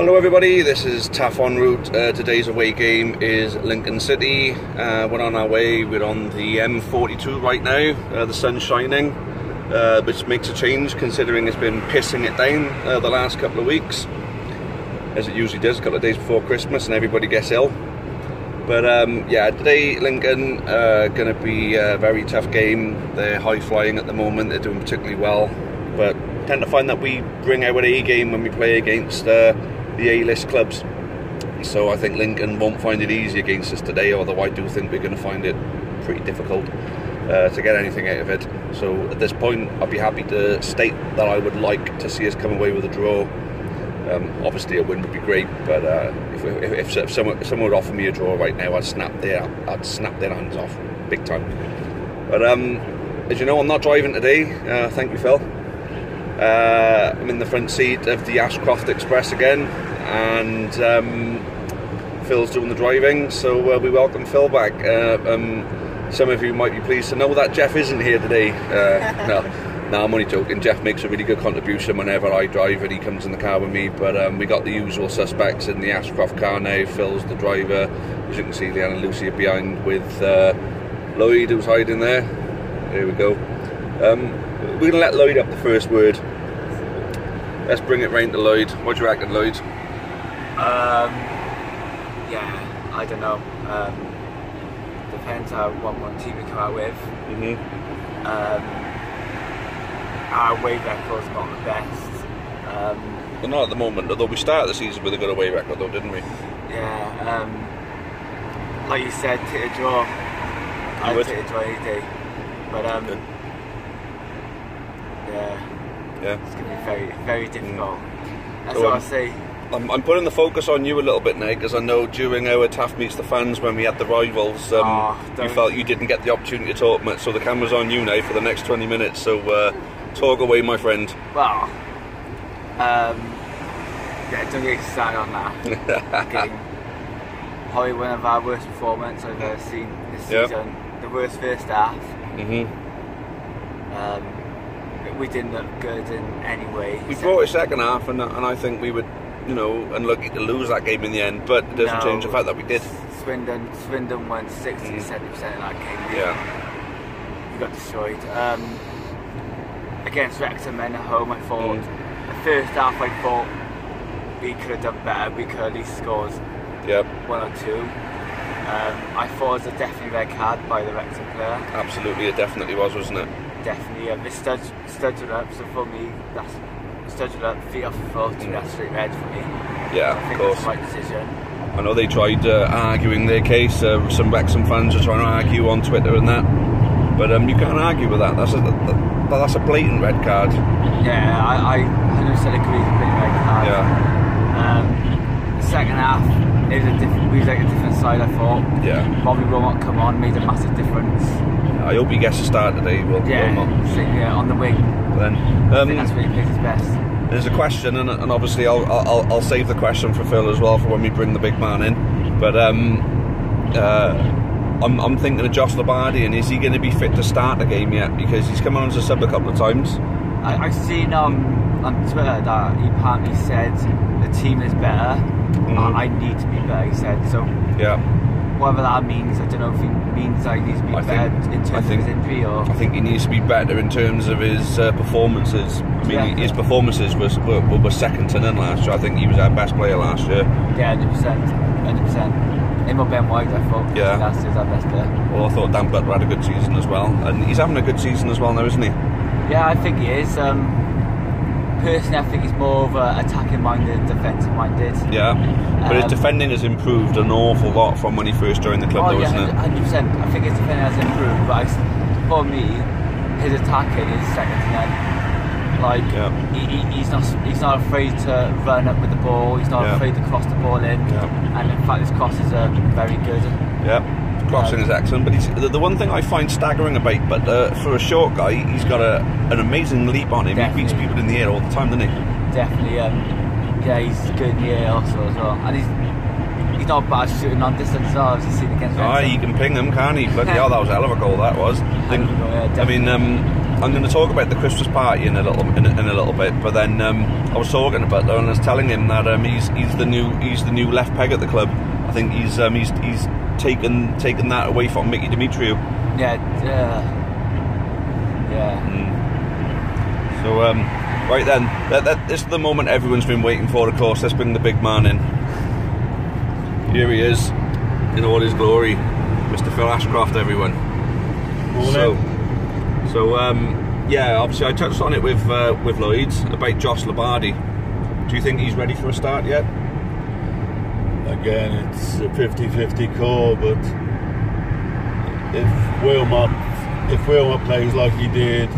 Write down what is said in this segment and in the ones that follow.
Hello everybody, this is Taff en route. Today's away game is Lincoln City. We're on our way, we're on the M42 right now. The sun's shining, which makes a change considering it's been pissing it down the last couple of weeks, as it usually does a couple of days before Christmas and everybody gets ill. But yeah, today Lincoln going to be a very tough game. They're high flying at the moment, they're doing particularly well, but tend to find that we bring our A game when we play against the A-list clubs. So I think Lincoln won't find it easy against us today, although I do think we're going to find it pretty difficult to get anything out of it. So at this point I'd be happy to state that I would like to see us come away with a draw. Obviously a win would be great, but if someone would offer me a draw right now, I'd snap their hands off big time. But as you know, I'm not driving today. Thank you, Phil. I'm in the front seat of the Ashcroft Express again, and Phil's doing the driving, so we welcome Phil back. Some of you might be pleased to know that Jeff isn't here today. No, I'm only joking. Jeff makes a really good contribution whenever I drive and he comes in the car with me, but we got the usual suspects in the Ashcroft car now. Phil's the driver, as you can see, Leanne and Lucy are behind with Lloyd, who's hiding there. There we go. We're going to let Lloyd up the first word. Let's bring it round to Lloyd. What do you reckon, Lloyd? Yeah, I don't know. Depends on what one team we come out with. Our away record's not the best. Well, not at the moment, although we started the season with a good away record though, didn't we? Yeah, like you said, take a draw. I'd take a draw any day. But good. Yeah, it's going to be very, very difficult. That's So, what I'll say. I'm putting the focus on you a little bit now, because I know during our Taff Meets the Fans when we had the rivals, you felt you didn't get the opportunity to talk much, so the camera's on you now for the next 20 minutes, so talk away, my friend. Well, yeah, don't get started on that. Game. Probably one of our worst performances I've ever seen this season. The worst first half. We didn't look good in any way. We brought a second half, and I think we would, you know, unlucky to lose that game in the end, but it doesn't change the fact that we did. Swindon won 60-70% of that game. Yeah. We got destroyed. Against Wrexham at home, I thought the first half I thought we could have done better. We could at least scored one or two. I thought it was a definitely red card by the Wrexham player. Absolutely, it definitely was, wasn't it? Definitely, the studs were up, so for me, that's studs were up, feet off the foot, that's straight red for me. Yeah, I think of course. that's the right decision. I know they tried arguing their case, some Wrexham fans are trying to argue on Twitter and that, but you can't argue with that, that's a blatant red card. Yeah, I 100% agree with a blatant red card. Yeah. The second half, we was like a different side, I thought. Yeah. Bobby Wilmot come on, made a massive difference. I hope he gets a start today. Yeah, on the wing. Then, I think that's where he plays his best. There's a question, and obviously I'll save the question for Phil as well for when we bring the big man in. But I'm thinking of Josh Labardi, and is he going to be fit to start the game yet? Because he's come on as a sub a couple of times. I've seen on Twitter that he apparently said the team is better. I need to be better, he said. So yeah. Whatever that means, I don't know if he means that he needs to be better in terms of his injury, or I think he needs to be better in terms of his performances. I mean, his performances were second to none last year. I think he was our best player last year. Yeah, 100%. Him or Ben White, I thought. Yeah. Last year's our best player. Well, I thought Dan Butler had a good season as well, and he's having a good season as well now, isn't he? Yeah, I think he is. Personally, I think he's more of attacking-minded, defensive-minded. Yeah, but his defending has improved an awful lot from when he first joined the club, though, isn't it? 100%. I think his defending has improved, but for me, his attacking is second to none. Like, he's not afraid to run up with the ball. He's not afraid to cross the ball in. And in fact, his crosses are very good. Yeah. Crossing is excellent, but the one thing I find staggering about, but for a short guy, he's got an amazing leap on him. Definitely. He beats people in the air all the time, doesn't he? Definitely, yeah, he's good in the air also as well, and he's not bad shooting on distance as well, as you've seen against Wrexham. He can ping them, can't he? But yeah, that was a hell of a goal, that was. I mean, I'm going to talk about the Christmas party in a little bit. But then I was talking to Butler and I was telling him that he's the new left peg at the club. I think he's taken that away from Mickey Dimitriou. Yeah. So right then, this is the moment everyone's been waiting for. Of course, let's bring the big man in. Here he is, in all his glory, Mr. Phil Ashcroft, everyone. So yeah, obviously I touched on it with Lloyds about Josh Labardi. Do you think he's ready for a start yet? Again, it's a 50-50 call, but if Wilmot plays like he did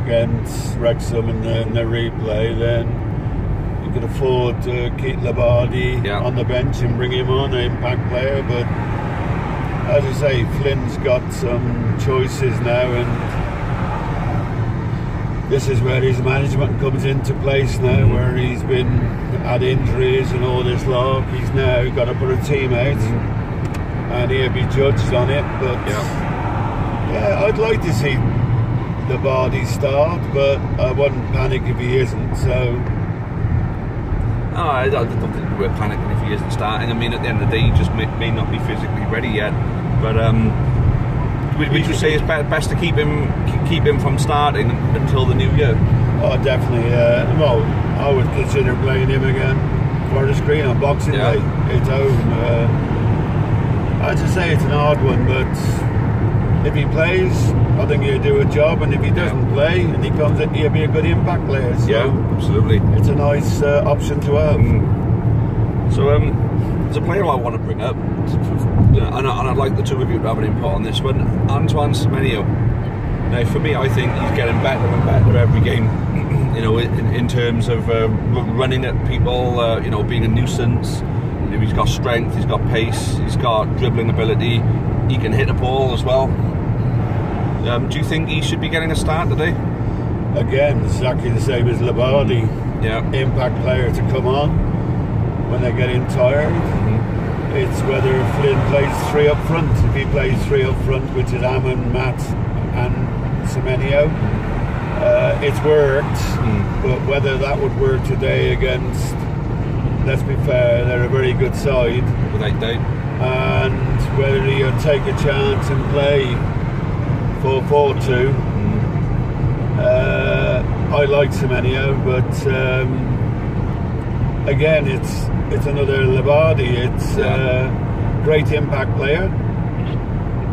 against Wrexham in the replay, then you could afford to keep Labardi on the bench and bring him on, an impact player. But as I say, Flynn's got some choices now, and this is where his management comes into place now, where he's been had injuries and all this lot. He's now got to put a team out, and he'll be judged on it. But yeah, I'd like to see Labardi start, but I wouldn't panic if he isn't. So no, I don't think we're panicking if he isn't starting. I mean, at the end of the day, he just may not be physically ready yet. But would you say it's best to keep him from starting until the new year? Oh, definitely. Well, I would consider playing him again for the screen on Boxing Day. It's home. I'd just say it's an hard one, but if he plays, I think he'll do a job, and if he doesn't play and he comes in, he'll be a good impact player. So yeah, absolutely. It's a nice option to have. So there's a player I want to bring up, and I'd like the two of you to have an input on this one. Antoine Semenyo. Now, for me, I think he's getting better and better every game. You know, in terms of running at people, you know, being a nuisance. You know, he's got strength, he's got pace, he's got dribbling ability. He can hit a ball as well. Do you think he should be getting a start today? Again, exactly the same as Labardi. Yeah. Impact player to come on when they're getting tired. It's whether Flynn plays three up front. If he plays three up front, which is Ammon, Matt and Semenyo, it's worked. But whether that would work today against, let's be fair, they're a very good side. Without doubt. And whether he'll take a chance and play 4-4-2. I like Semenyo, but again, it's another Labardi. It's a great impact player,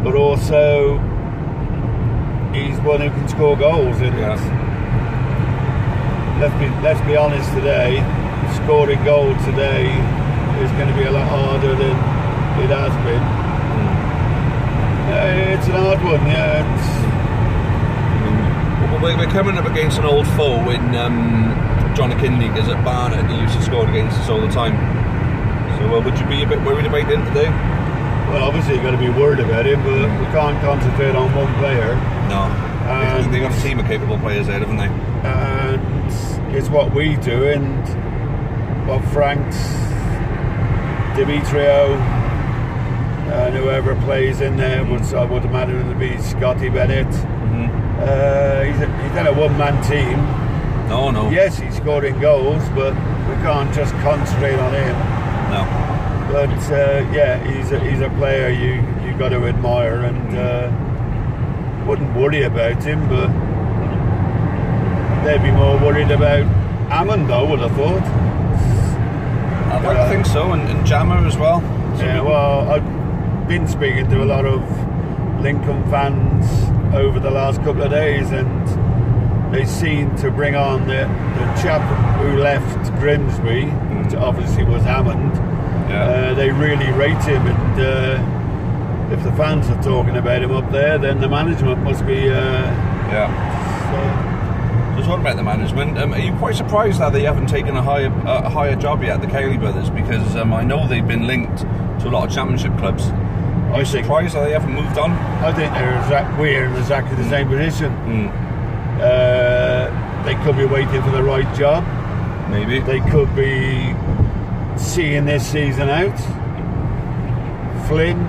but also he's one who can score goals. And let's be honest today, scoring goals today is going to be a lot harder than it has been. It's an hard one, We're coming up against an old foe in John McKinley, because at Barnet he used to score against us all the time. So would you be a bit worried about him today? Well, obviously you've got to be worried about him, but we can't concentrate on one player. No. They've got a team of capable players there, haven't they? And it's what we do, and what Frank's, Dimitriou, and whoever plays in there, I would imagine it would be Scotty Bennett. He's in a one-man team. No. Yes, he's scoring goals, but we can't just concentrate on him. No. But yeah, he's a player you got to admire, and wouldn't worry about him, but they'd be more worried about Ammon, though, would have thought. I'd like to think so, and Jammer as well. Yeah, well, I've been speaking to a lot of Lincoln fans over the last couple of days, and they seem to bring on the chap who left Grimsby, which obviously was Hammond. They really rate him, and if the fans are talking about him up there, then the management must be So talking about the management, are you quite surprised that they haven't taken a higher job yet, the Cayley brothers? Because I know they've been linked to a lot of championship clubs. Are you surprised that they haven't moved on? I think we're in exactly the same position. They could be waiting for the right job. Maybe. They could be seeing this season out. Flynn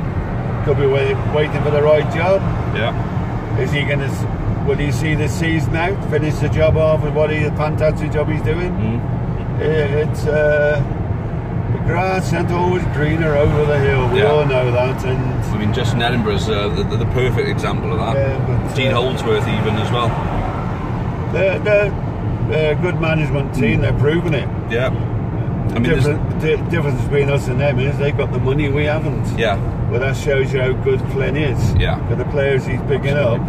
could be waiting for the right job. Yeah. Is he going to will he see this season out, finish the job off with what a fantastic job he's doing? It's the grass ain't always greener over the hill. We all know that. And I mean, Justin Edinburgh's the perfect example of that. But, Gene Holdsworth even as well. They're a good management team. They're proving it. Yeah. I mean, the difference between us and them is they've got the money, we haven't. Yeah. Well, that shows you how good Flynn is. Yeah. For the players he's picking up,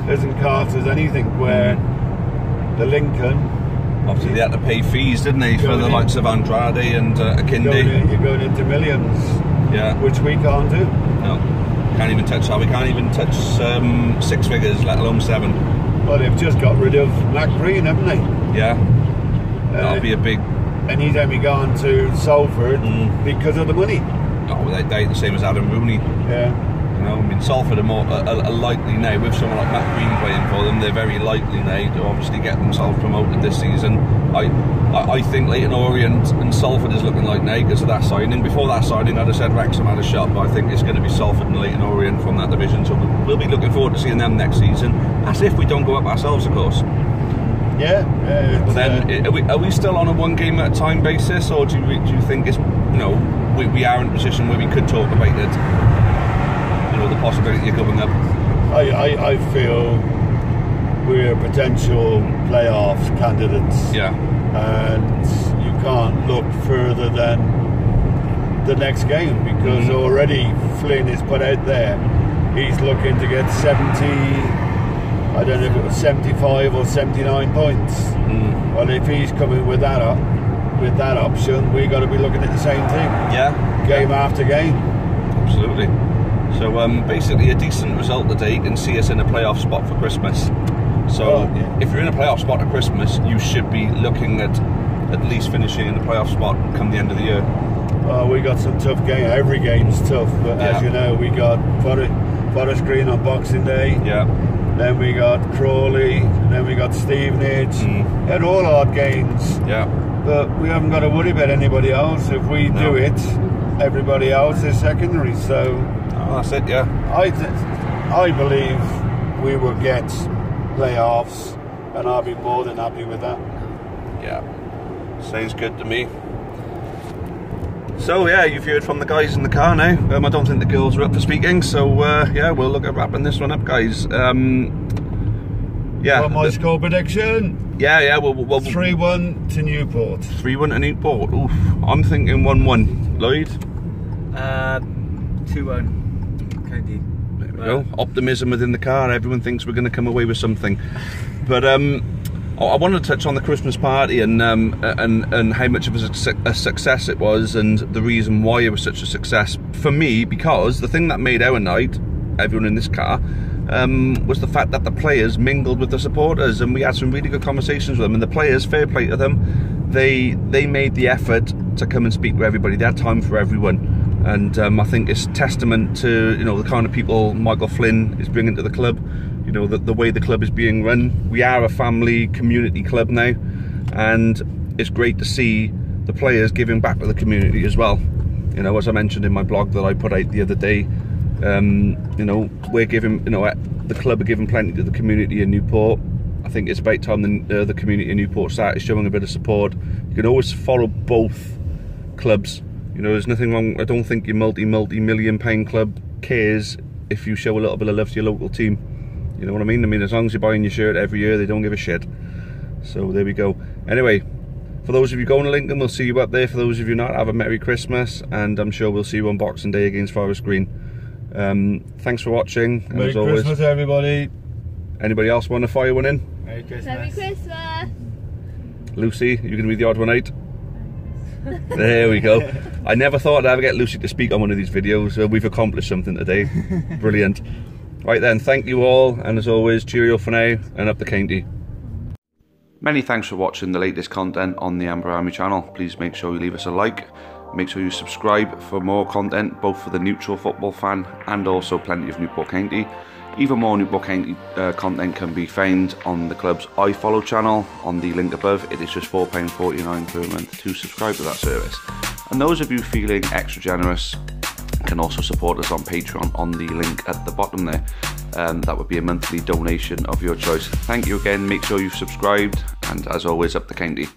doesn't cost us anything. Where the Lincoln, obviously they had to pay fees, didn't they, for the likes of Andrade and Akinde. You're going into millions. Yeah. Which we can't do. No. Can't even touch that. We can't even touch 6 figures, let alone 7. Well, they've just got rid of Mac Green, haven't they? Yeah. That'll be a big. And he's only gone to Salford because of the money. Oh, they the same as Adam Rooney. Yeah. You know, I mean, Salford are more likely now, with someone like Matt Green playing for them, they're very likely now to obviously get themselves promoted this season. I think Leyton Orient and Salford is looking like now because of that signing. Before that signing, I'd have said Wrexham had a shot, but I think it's going to be Salford and Leyton Orient from that division, so we'll be looking forward to seeing them next season. That's if we don't go up ourselves, of course. Yeah. But then, are we still on a 1 game at a time basis, or do you think it's, you know, we are in a position where we could talk about it, you know, the possibility of going up? I feel we're potential playoffs candidates. Yeah. And you can't look further than the next game, because already Flynn is put out there. He's looking to get 70. I don't know if it was 75 or 79 points. Well, if he's coming with that option, we got to be looking at the same thing. Yeah. Game after game. Absolutely. So basically, a decent result today can see us in a playoff spot for Christmas. So if you're in a playoff spot at Christmas, you should be looking at least finishing in the playoff spot come the end of the year. We got some tough games. Every game's tough, but as you know, we got Forest Green on Boxing Day. Yeah. Then we got Crawley, then we got Stevenage. They're all hard games. Yeah. But we haven't got to worry about anybody else. If we do it, everybody else is secondary. So that's it. Yeah. I believe we will get playoffs, and I'll be more than happy with that. Yeah. Sounds good to me. So yeah, you've heard from the guys in the car now. I don't think the girls are up for speaking, so yeah, we'll look at wrapping this one up, guys. Yeah. My score prediction? Yeah. Well, 3-1 to Newport. 3-1 to Newport. Oof. I'm thinking 1-1. Lloyd? 2-1. County. There we go. Optimism within the car. Everyone thinks we're going to come away with something. But I wanted to touch on the Christmas party and how much of a success it was, and the reason why it was such a success for me, because the thing that made our night, everyone in this car, was the fact that the players mingled with the supporters, and we had some really good conversations with them. And the players, fair play to them, they made the effort to come and speak with everybody. They had time for everyone, and I think it's testament to, you know, the kind of people Michael Flynn is bringing to the club. You know, the way the club is being run. We are a family community club now, and it's great to see the players giving back to the community as well. You know, as I mentioned in my blog that I put out the other day, you know, we're giving, you know, the club are giving plenty to the community in Newport. I think it's about time the community in Newport started showing a bit of support. You can always follow both clubs. You know, there's nothing wrong. I don't think your multi-million pound club cares if you show a little bit of love to your local team. You know what I mean? I mean, as long as you're buying your shirt every year, they don't give a shit. So there we go. Anyway, for those of you going to Lincoln, we'll see you up there. For those of you not, have a Merry Christmas, and I'm sure we'll see you on Boxing Day against Forest Green. Thanks for watching. And Merry as always, Christmas, everybody. Anybody else want to fire one in? Merry Christmas. Merry Christmas. Lucy, you're going to be the odd one out. There we go. I never thought I'd ever get Lucy to speak on one of these videos. We've accomplished something today. Brilliant. Right then, thank you all, and as always, cheerio for now, and up the county. Many thanks for watching the latest content on the Amber Army channel. Please make sure you leave us a like, make sure you subscribe for more content, both for the neutral football fan and also plenty of Newport County. Even more Newport County content can be found on the club's iFollow channel on the link above. It is just £4.49 per month to subscribe to that service. And those of you feeling extra generous, can also support us on Patreon on the link at the bottom there. That would be a monthly donation of your choice. Thank you again, make sure you've subscribed, and as always, up the county.